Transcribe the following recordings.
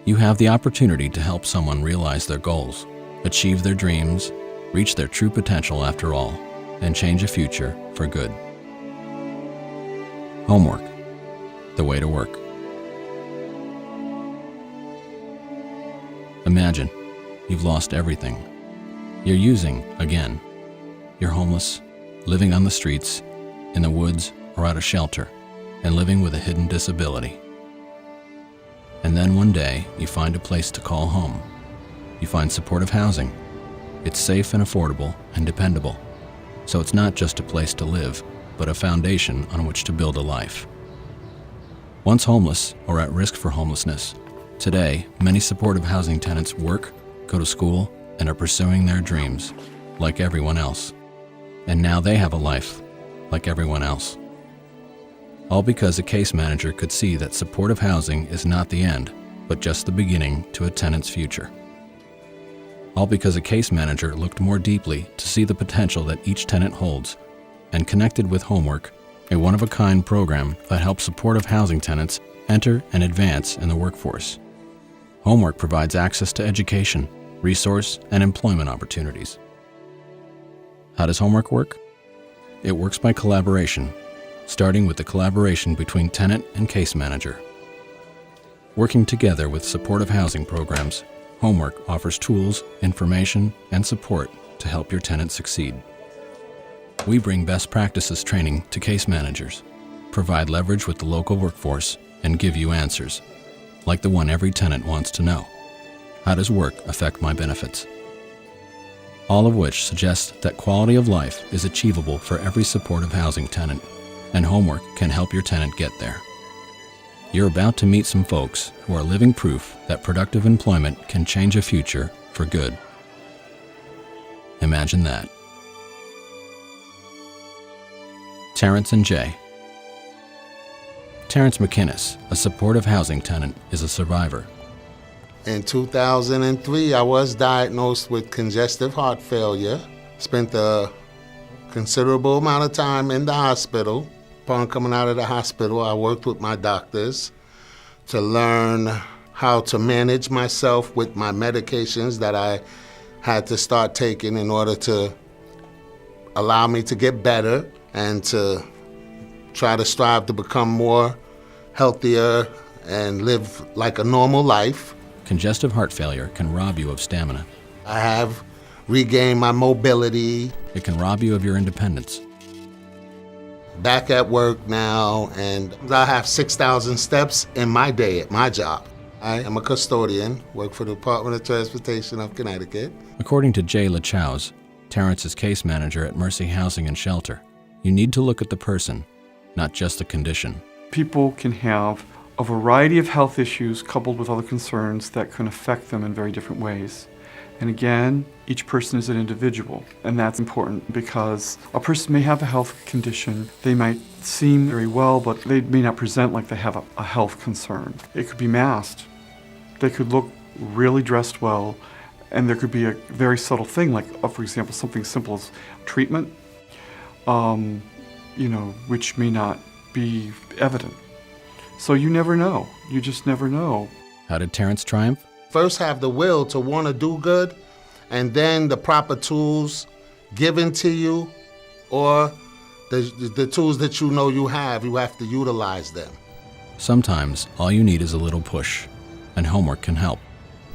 You have the opportunity to help someone realize their goals, achieve their dreams, reach their true potential after all, and change a future for good. HomeWORK, the way to work. Imagine you've lost everything. You're using again. You're homeless, living on the streets, in the woods, or out of shelter, and living with a hidden disability. And then one day, you find a place to call home. You find supportive housing. It's safe and affordable and dependable. So it's not just a place to live, but a foundation on which to build a life. Once homeless or at risk for homelessness, today, many supportive housing tenants work, go to school, and are pursuing their dreams, like everyone else. And now they have a life, like everyone else. All because a case manager could see that supportive housing is not the end, but just the beginning to a tenant's future. All because a case manager looked more deeply to see the potential that each tenant holds, and connected with HomeWORK, a one-of-a-kind program that helps supportive housing tenants enter and advance in the workforce. HomeWORK provides access to education, resource, and employment opportunities. How does HomeWORK work? It works by collaboration, starting with the collaboration between tenant and case manager. Working together with supportive housing programs, HomeWORK offers tools, information, and support to help your tenant succeed. We bring best practices training to case managers, provide leverage with the local workforce, and give you answers, like the one every tenant wants to know. How does work affect my benefits? All of which suggests that quality of life is achievable for every supportive housing tenant, and HomeWORK can help your tenant get there. You're about to meet some folks who are living proof that productive employment can change a future for good. Imagine that. Terrence and Jay. Terrence McInnes, a supportive housing tenant, is a survivor. In 2003, I was diagnosed with congestive heart failure. Spent a considerable amount of time in the hospital. Upon coming out of the hospital, I worked with my doctors to learn how to manage myself with my medications that I had to start taking in order to allow me to get better and to try to strive to become more healthier and live like a normal life. Congestive heart failure can rob you of stamina. I have regained my mobility. It can rob you of your independence. Back at work now, and I have 6,000 steps in my day at my job. I am a custodian, work for the Department of Transportation of Connecticut. According to Jay LaChouse, Terrence's case manager at Mercy Housing and Shelter, you need to look at the person, not just the condition. People can have a variety of health issues coupled with other concerns that can affect them in very different ways. And again, each person is an individual, and that's important because a person may have a health condition, they might seem very well, but they may not present like they have a health concern. It could be masked. They could look really dressed well, and there could be a very subtle thing like, for example, something simple as treatment, which may not be evident. So you never know. You just never know. How did Terrence triumph? First have the will to want to do good, and then the proper tools given to you, or the tools that you know you have to utilize them. Sometimes all you need is a little push, and HomeWORK can help.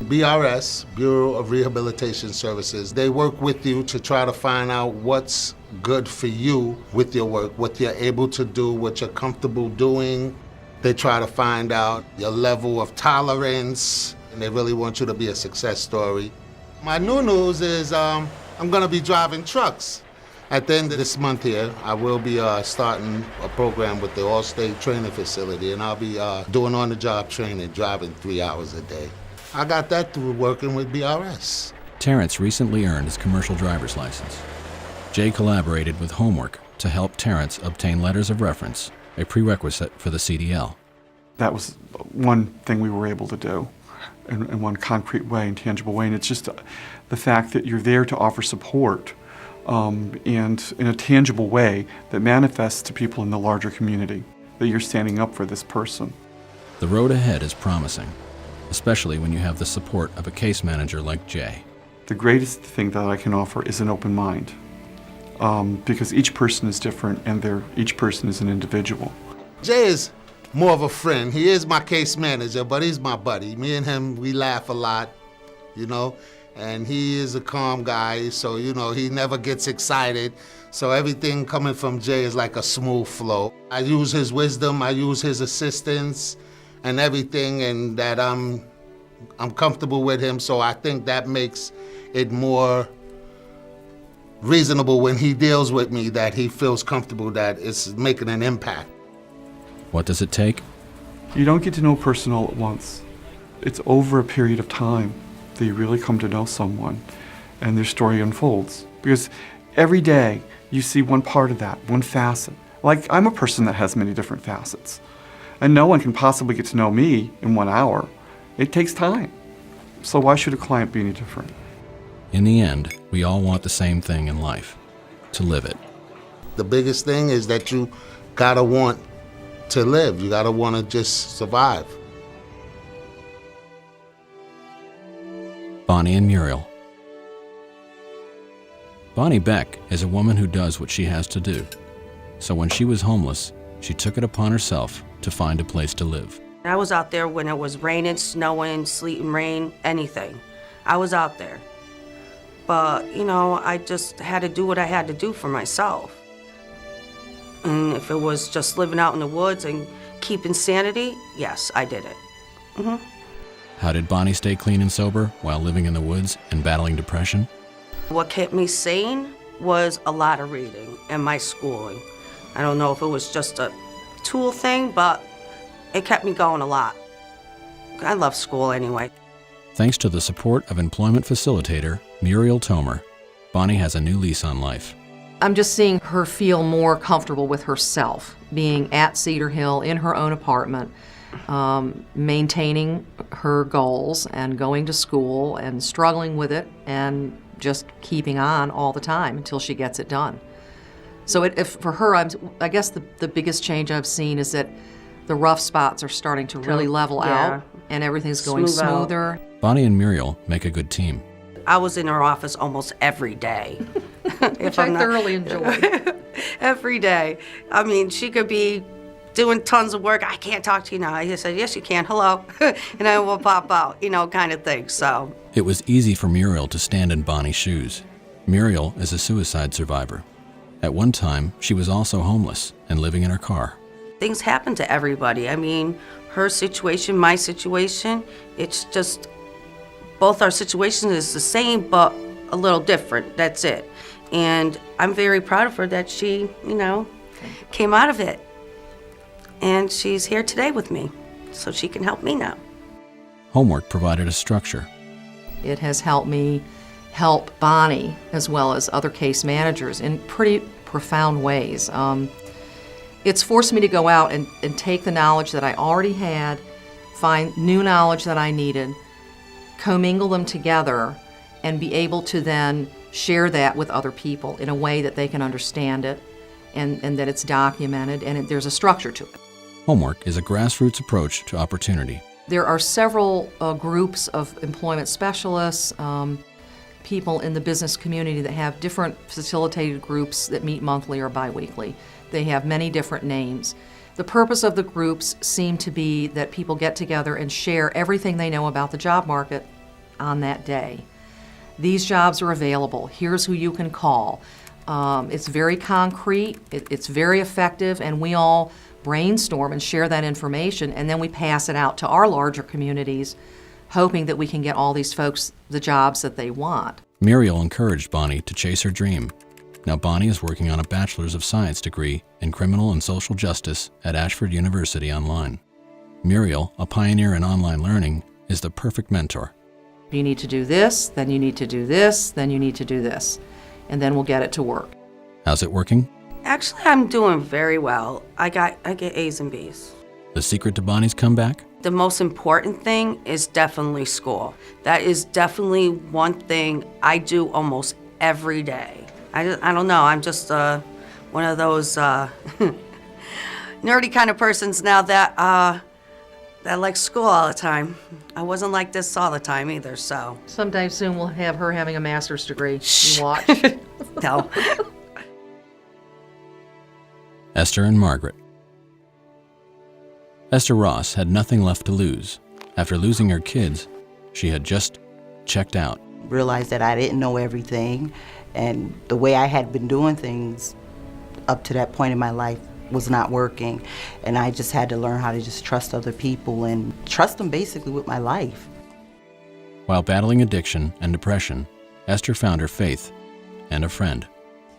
BRS, Bureau of Rehabilitation Services, they work with you to try to find out what's good for you with your work, what you're able to do, what you're comfortable doing. They try to find out your level of tolerance, and they really want you to be a success story. My new news is I'm gonna be driving trucks. At the end of this month here, I will be starting a program with the All-State Training Facility, and I'll be doing on-the-job training, driving 3 hours a day. I got that through working with BRS. Terrence recently earned his commercial driver's license. Jay collaborated with HomeWORK to help Terrence obtain letters of reference, a prerequisite for the CDL. That was one thing we were able to do in one concrete way, and tangible way, and it's just the fact that you're there to offer support and in a tangible way that manifests to people in the larger community, that you're standing up for this person. The road ahead is promising, especially when you have the support of a case manager like Jay. The greatest thing that I can offer is an open mind, because each person is different and each person is an individual. Jay is more of a friend. He is my case manager, but he's my buddy. Me and him, we laugh a lot, you know, and he is a calm guy, so, you know, he never gets excited. So everything coming from Jay is like a smooth flow. I use his wisdom, I use his assistance and everything, and that I'm comfortable with him, so I think that makes it more reasonable when he deals with me, that he feels comfortable that it's making an impact. What does it take? You don't get to know a person all at once. It's over a period of time that you really come to know someone and their story unfolds. Because every day you see one part of that, one facet. Like, I'm a person that has many different facets. And no one can possibly get to know me in 1 hour. It takes time. So why should a client be any different? In the end, we all want the same thing in life, to live it. The biggest thing is that you gotta want to live. You gotta wanna just survive. Bonnie and Muriel. Bonnie Beck is a woman who does what she has to do. So when she was homeless, she took it upon herself to find a place to live. I was out there when it was raining, snowing, sleet and rain, anything. I was out there. But, you know, I just had to do what I had to do for myself. And if it was just living out in the woods and keeping sanity, yes, I did it. How did Bonnie stay clean and sober while living in the woods and battling depression? What kept me sane was a lot of reading and my schooling. I don't know if it was just a tool thing, but it kept me going a lot. I love school anyway. Thanks to the support of employment facilitator Muriel Tomer, Bonnie has a new lease on life. I'm just seeing her feel more comfortable with herself, being at Cedar Hill in her own apartment, maintaining her goals and going to school and struggling with it and just keeping on all the time until she gets it done. So for her, I guess the biggest change I've seen is that the rough spots are starting to really level out and everything's going smoother. Bonnie and Muriel make a good team. I was in her office almost every day. Which I thoroughly enjoyed. Every day. I mean, she could be doing tons of work. I can't talk to you now. I said, yes, you can. Hello. And I will pop out, you know, kind of thing. So it was easy for Muriel to stand in Bonnie's shoes. Muriel is a suicide survivor. At one time, she was also homeless and living in her car. things happen to everybody. I mean, her situation, my situation, it's just both our situations is the same, but a little different. That's it. And I'm very proud of her that she, you know, came out of it. And she's here today with me, so she can help me now. HomeWORK provided a structure. It has helped me help Bonnie as well as other case managers in pretty profound ways. It's forced me to go out and take the knowledge that I already had, find new knowledge that I needed, commingle them together, and be able to then share that with other people in a way that they can understand it and that it's documented and there's a structure to it. HomeWORK is a grassroots approach to opportunity. There are several groups of employment specialists, people in the business community that have different facilitated groups that meet monthly or biweekly. They have many different names. The purpose of the groups seem to be that people get together and share everything they know about the job market on that day. These jobs are available. Here's who you can call. It's very concrete, it's very effective, and we all brainstorm and share that information, and then we pass it out to our larger communities, hoping that we can get all these folks the jobs that they want. Muriel encouraged Bonnie to chase her dream. Now Bonnie is working on a Bachelor's of Science degree in Criminal and Social Justice at Ashford University Online. Muriel, a pioneer in online learning, is the perfect mentor. You need to do this, then you need to do this, then you need to do this, and then we'll get it to work. How's it working? Actually, I'm doing very well. I get A's and B's. The secret to Bonnie's comeback? The most important thing is definitely school. That is definitely one thing I do almost every day. I don't know, I'm just one of those nerdy kind of persons now that I like school all the time. I wasn't like this all the time either, so. Sometime soon we'll have her having a master's degree. Shh. You watch. No. Esther and Margaret. Esther Ross had nothing left to lose. After losing her kids, she had just checked out. Realized that I didn't know everything, and the way I had been doing things up to that point in my life was not working, and I just had to learn how to just trust other people and trust them basically with my life. While battling addiction and depression, Esther found her faith and a friend.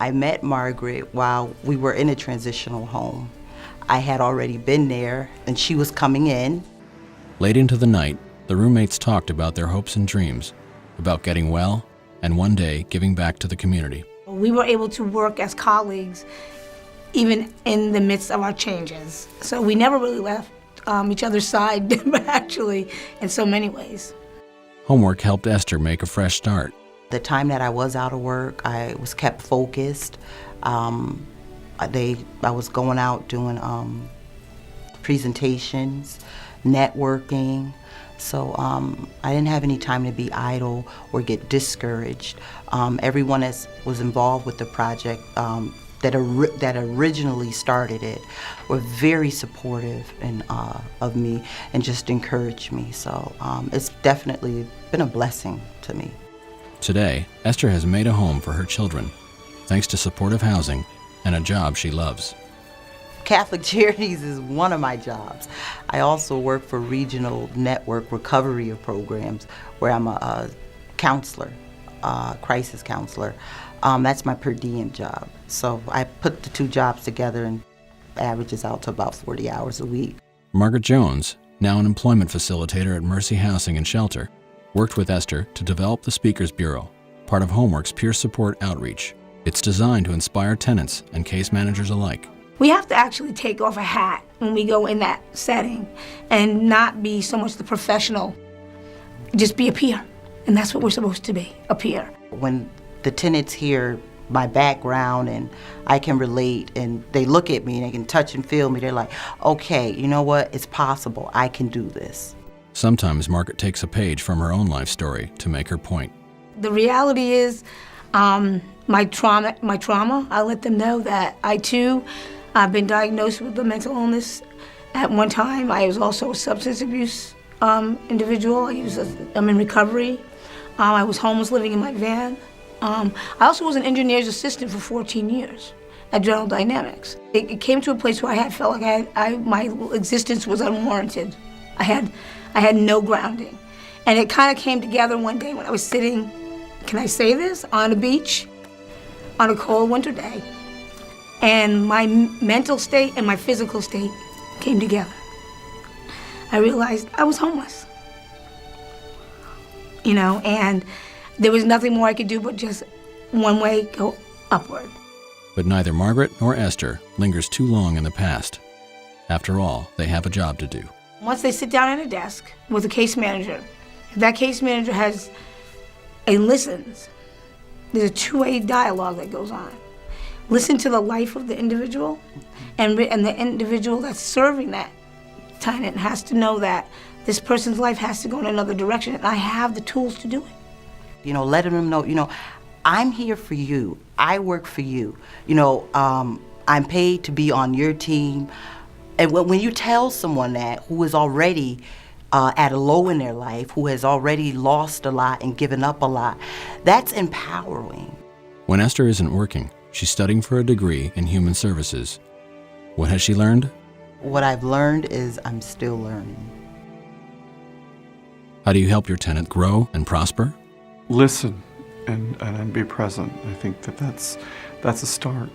I met Margaret while we were in a transitional home. I had already been there, and she was coming in. Late into the night, the roommates talked about their hopes and dreams, about getting well, and one day giving back to the community. We were able to work as colleagues even in the midst of our changes. So we never really left each other's side, actually, in so many ways. HomeWORK helped Esther make a fresh start. The time that I was out of work, I was kept focused. I was going out doing presentations, networking. So I didn't have any time to be idle or get discouraged. Everyone that was involved with the project that originally started it were very supportive of me and just encouraged me. So it's definitely been a blessing to me. Today, Esther has made a home for her children, thanks to supportive housing and a job she loves. Catholic Charities is one of my jobs. I also work for Regional Network Recovery Programs, where I'm a counselor, crisis counselor. That's my per diem job. So I put the two jobs together and averages out to about 40 hours a week. Margaret Jones, now an employment facilitator at Mercy Housing and Shelter, worked with Esther to develop the Speakers Bureau, part of HomeWORK's peer support outreach. It's designed to inspire tenants and case managers alike. We have to actually take off a hat when we go in that setting and not be so much the professional, just be a peer. And that's what we're supposed to be, a peer. When the tenants hear my background and I can relate and they look at me and they can touch and feel me, they're like, okay, you know what, it's possible, I can do this. Sometimes Margaret takes a page from her own life story to make her point. The reality is my trauma, I let them know that I too, I've been diagnosed with a mental illness. At one time, I was also a substance abuse individual. I'm in recovery. I was homeless, living in my van. I also was an engineer's assistant for 14 years at General Dynamics. It came to a place where I had felt like my existence was unwarranted. I had no grounding. And it kind of came together one day when I was sitting, can I say this, on a beach on a cold winter day. And my mental state and my physical state came together. I realized I was homeless. And there was nothing more I could do but just one way, go upward. But neither Margaret nor Esther lingers too long in the past. After all, they have a job to do. Once they sit down at a desk with a case manager, if that case manager listens, there's a two-way dialogue that goes on. Listen to the life of the individual, and the individual that's serving that tenant has to know that this person's life has to go in another direction, and I have the tools to do it. Letting them know, I'm here for you. I work for you. I'm paid to be on your team. And when you tell someone that who is already at a low in their life, who has already lost a lot and given up a lot, that's empowering. When Esther isn't working, she's studying for a degree in human services. What has she learned? What I've learned is I'm still learning. How do you help your tenant grow and prosper? Listen and be present. I think that's a start.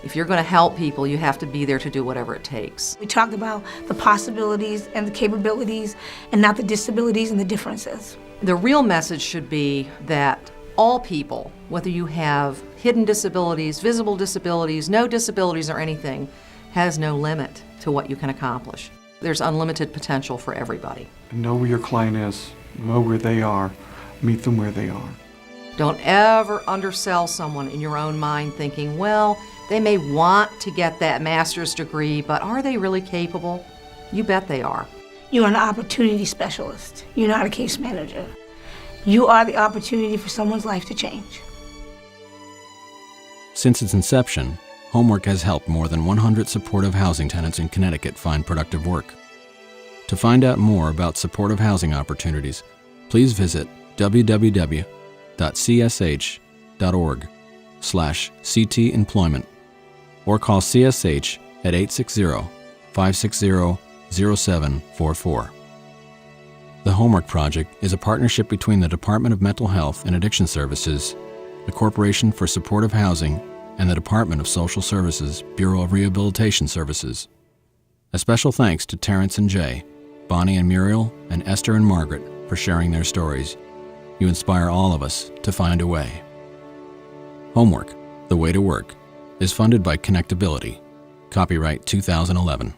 If you're going to help people, you have to be there to do whatever it takes. We talked about the possibilities and the capabilities and not the disabilities and the differences. The real message should be that all people, whether you have hidden disabilities, visible disabilities, no disabilities or anything, has no limit to what you can accomplish. There's unlimited potential for everybody. Know where your client is, know where they are, meet them where they are. Don't ever undersell someone in your own mind thinking, well, they may want to get that master's degree, but are they really capable? You bet they are. You're an opportunity specialist. You're not a case manager. You are the opportunity for someone's life to change. Since its inception, HomeWORK has helped more than 100 supportive housing tenants in Connecticut find productive work. To find out more about supportive housing opportunities, please visit www.csh.org/CTemployment or call CSH at 860-560-0744. The HomeWORK Project is a partnership between the Department of Mental Health and Addiction Services, the Corporation for Supportive Housing, and the Department of Social Services Bureau of Rehabilitation Services. A special thanks to Terrence and Jay, Bonnie and Muriel, and Esther and Margaret for sharing their stories. You inspire all of us to find a way. HomeWORK, The Way to Work, is funded by Connectability. Copyright 2011.